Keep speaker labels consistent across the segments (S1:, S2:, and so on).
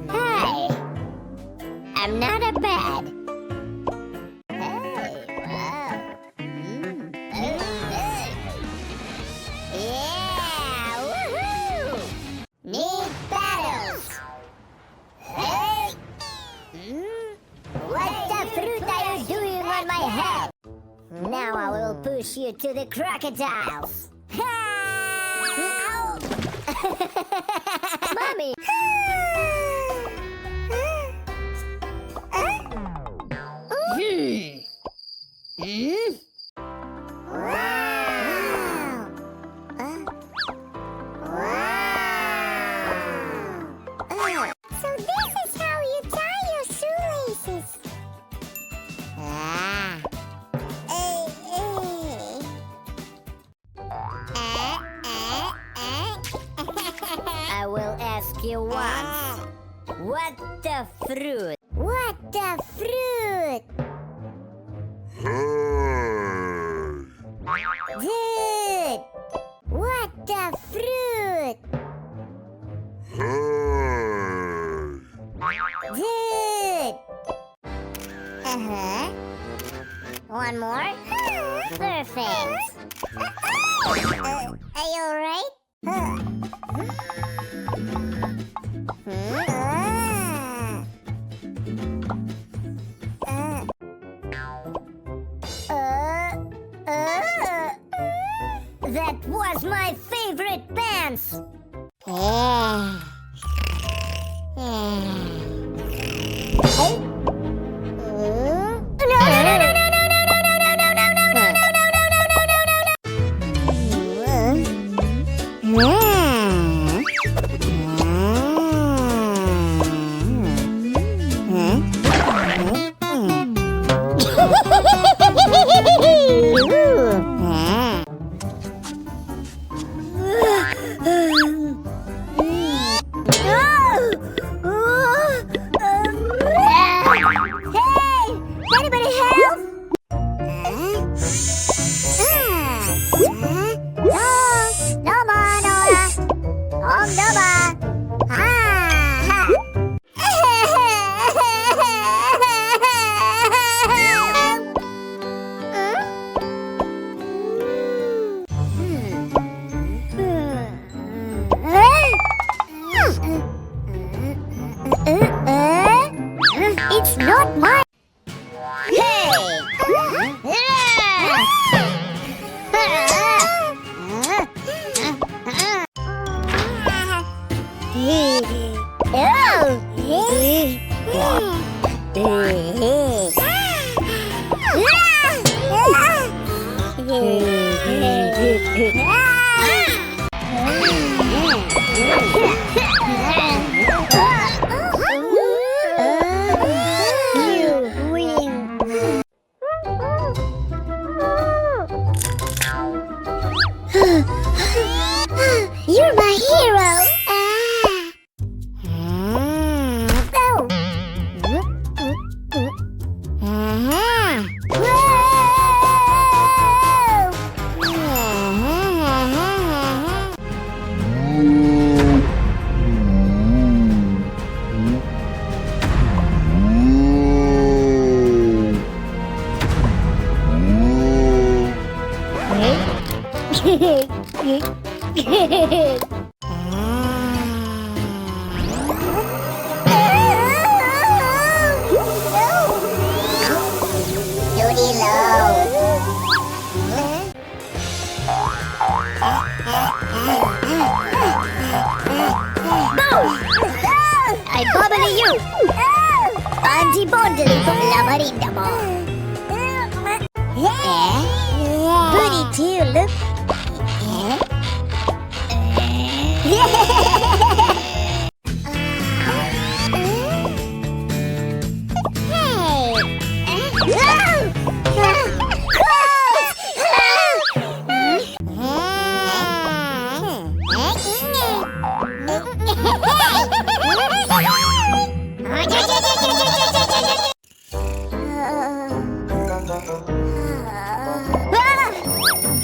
S1: Hey, I'm not a bad. Hey, wow. Yeah, woohoo! Need battles. Hey. What the fruit are you doing on my head? Now I will push you to the crocodiles. Mommy! Wow! Wow! So this is how you tie your shoelaces. I will ask you once. What the fruit? What the fruit? Good. What the fruit? Good. One more. Perfect. Are you alright? That was my favorite pants. It's not mine. Hey! You're my hero! I bubbly you! Auntie Bondly from La Marinda Ball. Pretty too, look.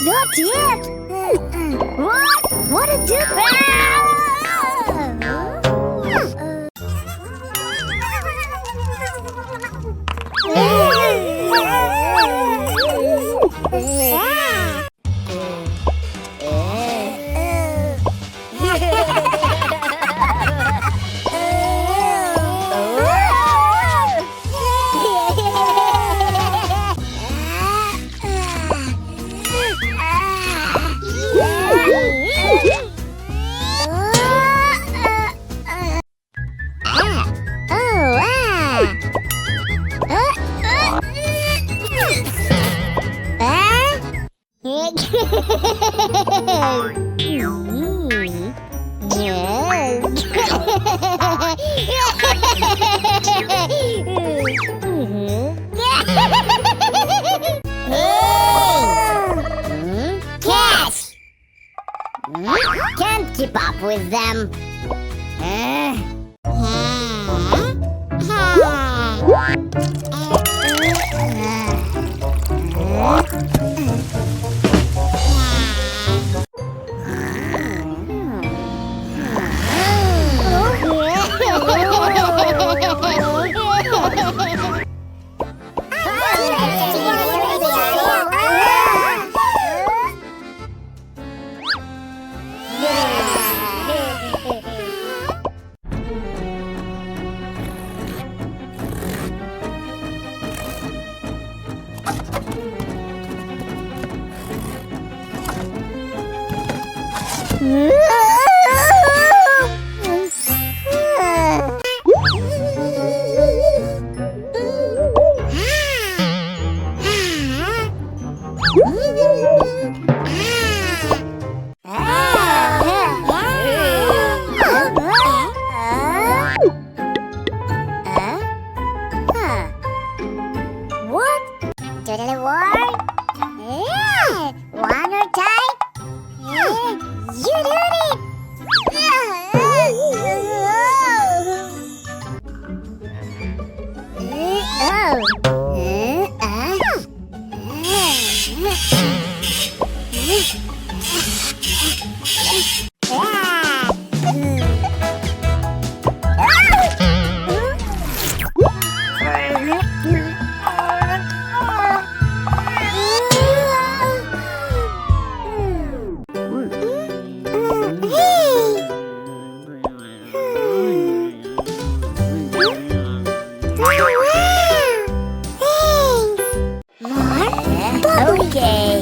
S1: Not yet! What? What a dude! Catch! Can't keep up with them. What? Doodle war? Yeah. One more time? Yeah. You did it! Okay.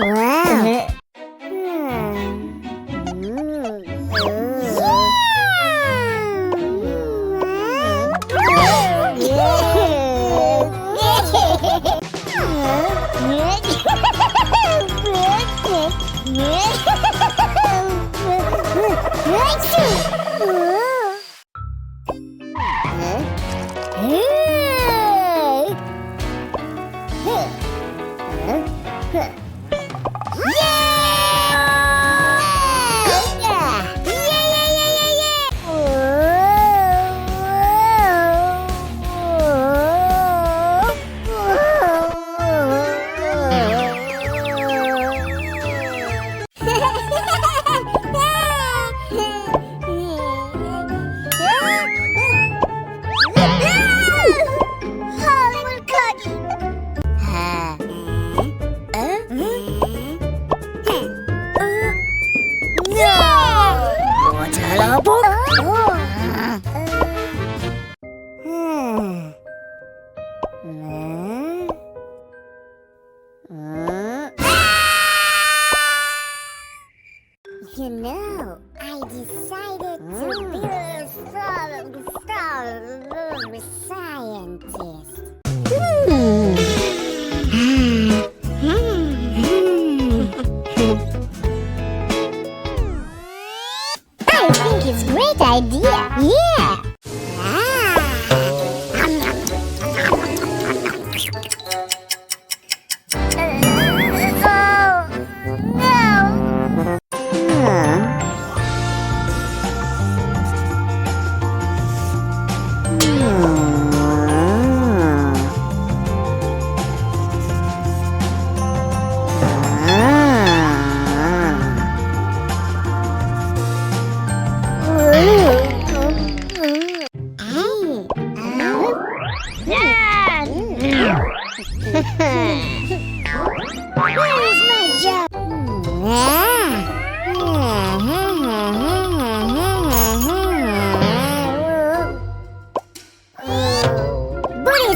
S1: Wow. You know, I decided to be a scientist. I think it's a great idea. Yeah. Oh, no.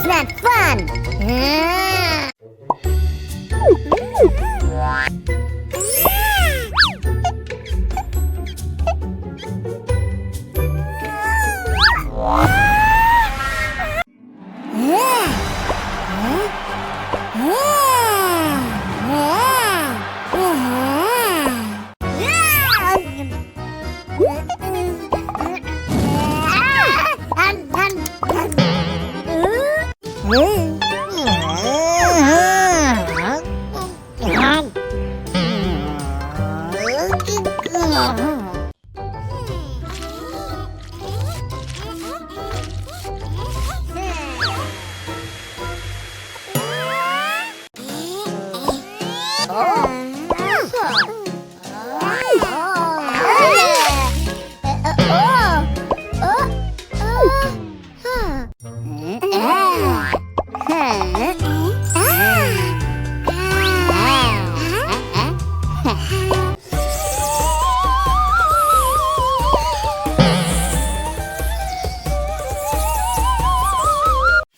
S1: That's not fun!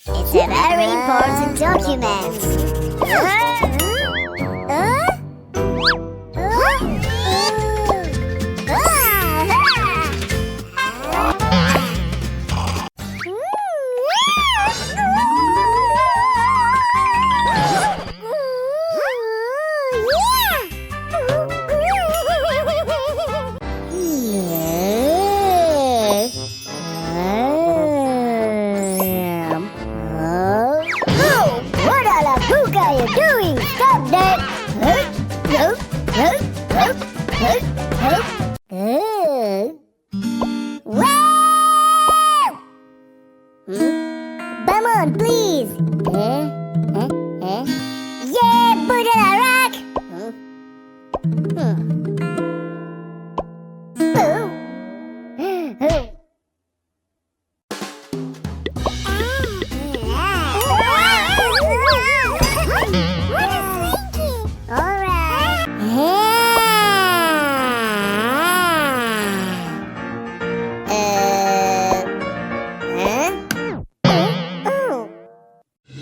S1: It's a very important document. What are you doing? Stop that! Wow! Come on, please! Yeah, put it a rock!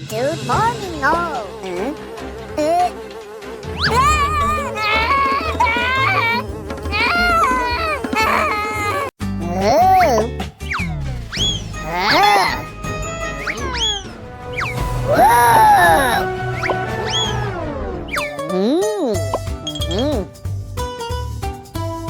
S1: Good morning, all.